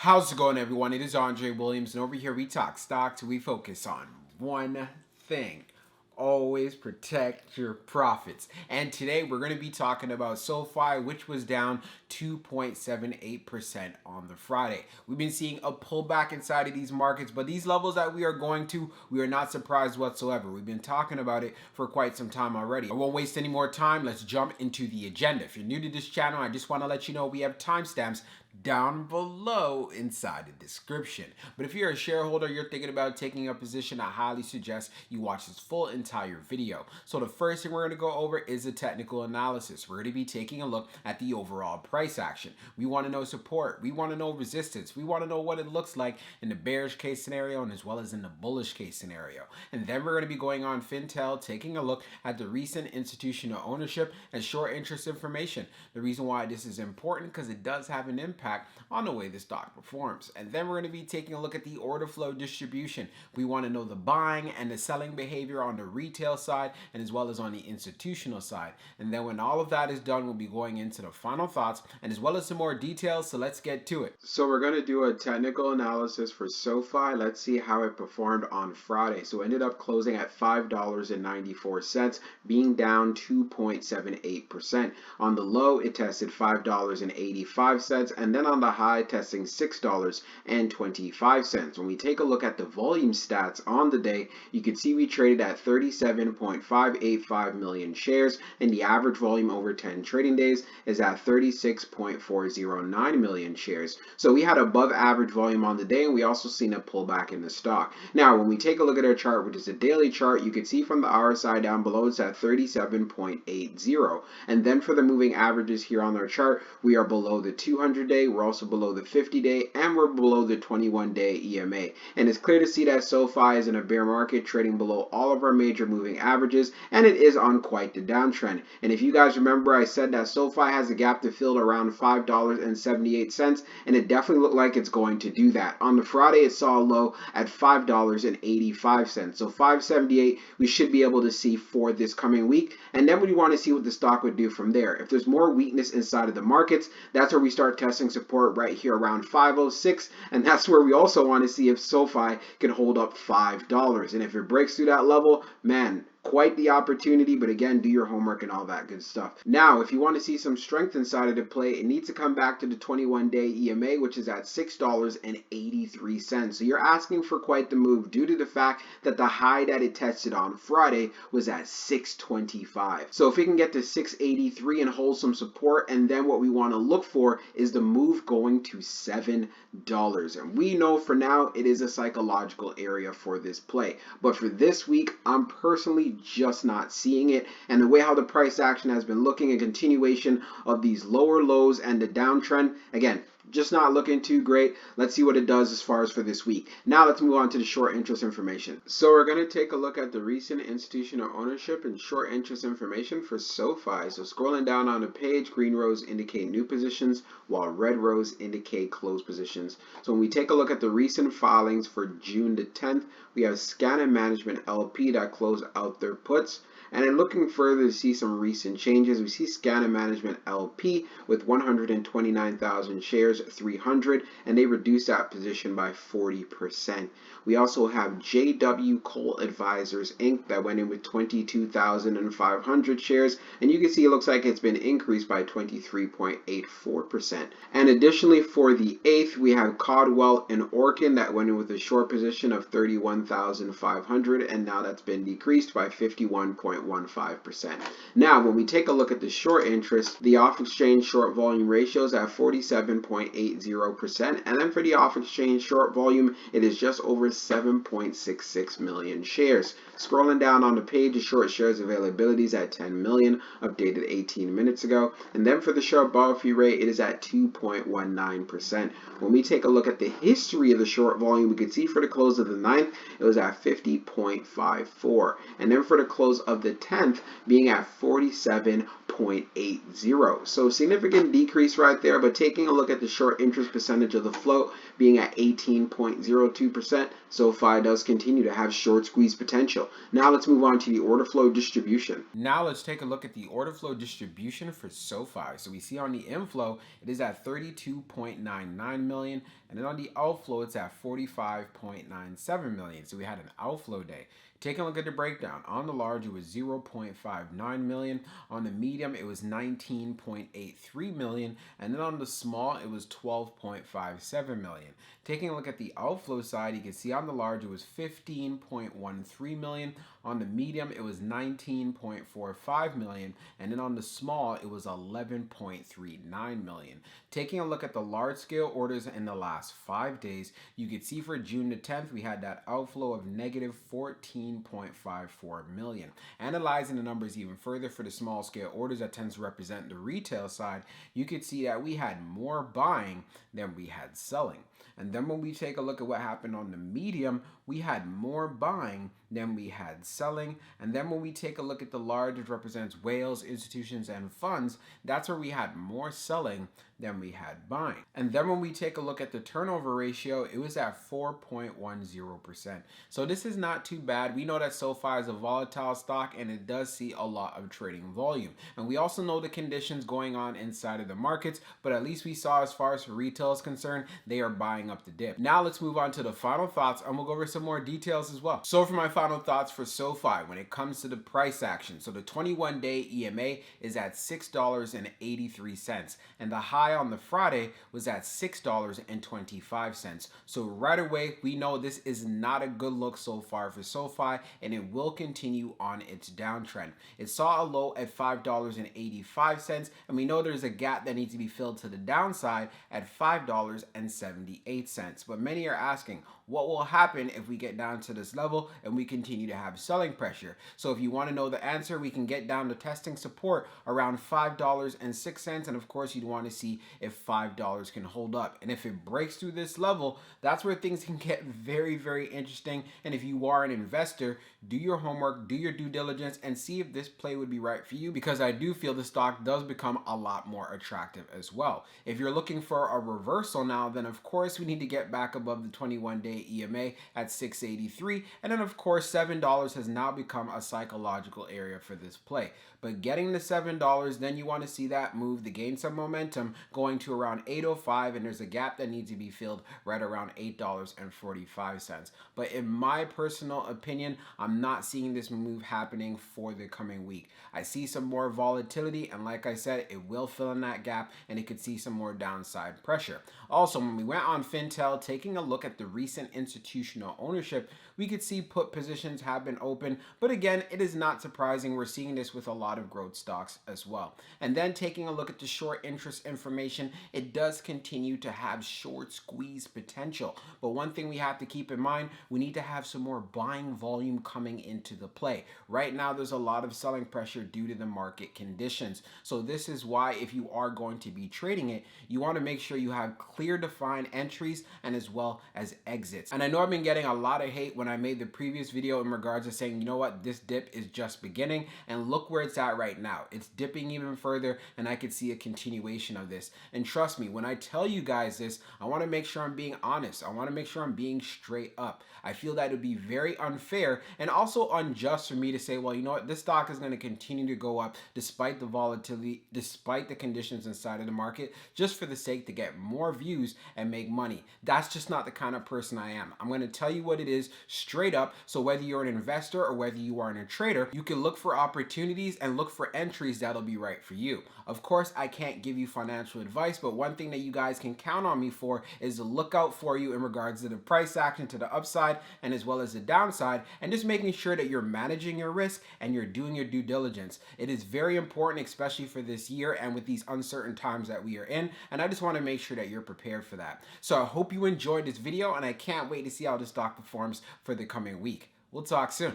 How's it going, everyone? It is Andre Williams, and over here we talk stocks. We focus on one thing: always protect your profits. And today we're going to be talking about SOFI, which was down 2.78% on the Friday. We've been seeing a pullback inside of these markets, but these levels that we are going to, we are not surprised whatsoever. We've been talking about it for quite some time already. I won't waste any more time. Let's jump into the agenda. If you're new to this channel, I just want to let you know we have timestamps down below inside the description. But if you're a shareholder, you're thinking about taking a position, I highly suggest you watch this full entire video. So the first thing we're going to go over is the technical analysis. We're going to be taking a look at the overall price action. We want to know support. We want to know resistance. We want to know what it looks like in the bearish case scenario and as well as in the bullish case scenario. And then we're going to be going on Fintel, taking a look at the recent institutional ownership and short interest information. The reason why this is important because it does have an impact on the way the stock performs. And then we're going to be taking a look at the order flow distribution. We want to know the buying and the selling behavior on the retail side and as well as on the institutional side. And then when all of that is done, we'll be going into the final thoughts and as well as some more details. So let's get to it. So we're going to do a technical analysis for SOFI. Let's see how it performed on Friday. So it ended up closing at $5.94, being down 2.78%. On the low, it tested $5.85, and then on the high, testing $6.25. When we take a look at the volume stats on the day, you can see we traded at 37.585 million shares, and the average volume over 10 trading days is at 36.409 million shares. So we had above average volume on the day, and we also seen a pullback in the stock. Now, when we take a look at our chart, which is a daily chart, you can see from the RSI down below, it's at 37.80. And then for the moving averages here on our chart, we are below the 200-day, we're also below the 50-day, and we're below the 21-day EMA. And it's clear to see that SOFI is in a bear market, trading below all of our major moving averages, and it is on quite the downtrend. And if you guys remember, I said that SOFI has a gap to fill around $5.78, and it definitely looked like it's going to do that. On the Friday, it saw a low at $5.85. So $5.78 we should be able to see for this coming week, and then we want to see what the stock would do from there. If there's more weakness inside of the markets, that's where we start testing support right here around 506, and that's where we also want to see if SOFI can hold up $5. And if it breaks through that level, man, quite the opportunity, but again, do your homework and all that good stuff. Now, if you want to see some strength inside of the play, it needs to come back to the 21-day EMA, which is at $6.83. So you're asking for quite the move due to the fact that the high that it tested on Friday was at $6.25. So if we can get to $6.83 and hold some support, and then what we want to look for is the move going to $7. And we know for now it is a psychological area for this play. But for this week, I'm personally just not seeing it, and the way how the price action has been looking, a continuation of these lower lows and the downtrend, again, just not looking too great. Let's see what it does as far as for this week. Now let's move on to the short interest information. So we're going to take a look at the recent institutional ownership and short interest information for SOFI. So scrolling down on the page, green rows indicate new positions while red rows indicate closed positions. So when we take a look at the recent filings for June the 10th, we have Scan Management LP that closed out their puts. And then looking further to see some recent changes, we see Scan Management LP with 129,000 shares, 300, and they reduced that position by 40%. We also have JW Cole Advisors Inc. that went in with 22,500 shares, and you can see it looks like it's been increased by 23.84%. And additionally, for the 8th, we have Codwell and Orkin that went in with a short position of 31,500, and now that's been decreased by 51.15%. Now, when we take a look at the short interest, the off-exchange short volume ratio is at 47.80%, and then for the off-exchange short volume, it is just over 7.66 million shares. Scrolling down on the page, the short shares availability is at 10 million, updated 18 minutes ago, and then for the short borrow fee rate, it is at 2.19%. When we take a look at the history of the short volume, we can see for the close of the 9th, it was at 50.54, and then for the close of the 10th, being at 47.00. 0.80. So significant decrease right there, but taking a look at the short interest percentage of the float being at 18.02%, SOFI does continue to have short squeeze potential. Now let's move on to the order flow distribution. Now let's take a look at the order flow distribution for SOFI. So we see on the inflow, it is at 32.99 million, and then on the outflow, it's at 45.97 million. So we had an outflow day. Taking a look at the breakdown, on the large, it was 0.59 million. On the medium, it was 19.83 million. And then on the small, it was 12.57 million. Taking a look at the outflow side, you can see on the large, it was 15.13 million. On the medium, it was 19.45 million. And then on the small, it was 11.39 million. Taking a look at the large scale orders in the last 5 days, you can see for June the 10th, we had that outflow of negative 14.54 million. Analyzing the numbers even further for the small scale orders that tends to represent the retail side, you could see that we had more buying than we had selling. And then when we take a look at what happened on the medium, we had more buying than we had selling. And then when we take a look at the large, which represents whales, institutions, and funds, that's where we had more selling than we had buying. And then when we take a look at the turnover ratio, it was at 4.10%. So this is not too bad. We know that SOFI is a volatile stock and it does see a lot of trading volume. And we also know the conditions going on inside of the markets, but at least we saw as far as retail is concerned, they are buying up the dip. Now let's move on to the final thoughts and we'll go over some more details as well. So for my final thoughts for SOFI when it comes to the price action, so the 21-day EMA is at $6.83 and the high on the Friday was at $6.25. So right away, we know this is not a good look so far for SOFI and it will continue on its downtrend. It saw a low at $5.85 and we know there's a gap that needs to be filled to the downside at $5.78. But many are asking, what will happen if we get down to this level and we continue to have selling pressure? So if you want to know the answer, we can get down to testing support around $5.06. And of course, you'd want to see if $5 can hold up. And if it breaks through this level, that's where things can get very, very interesting. And if you are an investor, do your homework, do your due diligence, and see if this play would be right for you, because I do feel the stock does become a lot more attractive as well. If you're looking for a reversal now, then of course we need to get back above the 21-day EMA at 683, and then of course $7 has now become a psychological area for this play. But getting the $7, then you want to see that move to gain some momentum going to around 805, and there's a gap that needs to be filled right around $8.45. But in my personal opinion, I'm not seeing this move happening for the coming week. I see some more volatility, and like I said, it will fill in that gap and it could see some more downside pressure. Also, when we went on Fintel, taking a look at the recent institutional ownership, we could see put positions have been open, but again, it is not surprising. We're seeing this with a lot of growth stocks as well. And then taking a look at the short interest information, it does continue to have short squeeze potential. But one thing we have to keep in mind, we need to have some more buying volume coming into the play. Right now, there's a lot of selling pressure due to the market conditions. So this is why if you are going to be trading it, you want to make sure you have clear defined entries and as well as exits. And I know I've been getting a lot of hate when I made the previous video in regards to saying, you know what, this dip is just beginning, and look where it's at right now. It's dipping even further and I could see a continuation of this. And trust me, when I tell you guys this, I want to make sure I'm being honest. I want to make sure I'm being straight up. I feel that it would be very unfair and also unjust for me to say, well, you know what, this stock is going to continue to go up despite the volatility, despite the conditions inside of the market, just for the sake to get more views and make money. That's just not the kind of person I am. I'm going to tell you what it is straight up. So whether you're an investor or whether you are a trader, you can look for opportunities and look for entries that'll be right for you. Of course, I can't give you financial advice, but one thing that you guys can count on me for is to look out for you in regards to the price action to the upside and as well as the downside, and just making sure that you're managing your risk and you're doing your due diligence. It is very important, especially for this year and with these uncertain times that we are in, and I just want to make sure that you're prepared for that. So I hope you enjoyed this video, and I can't wait to see how the stock performs for the coming week. We'll talk soon.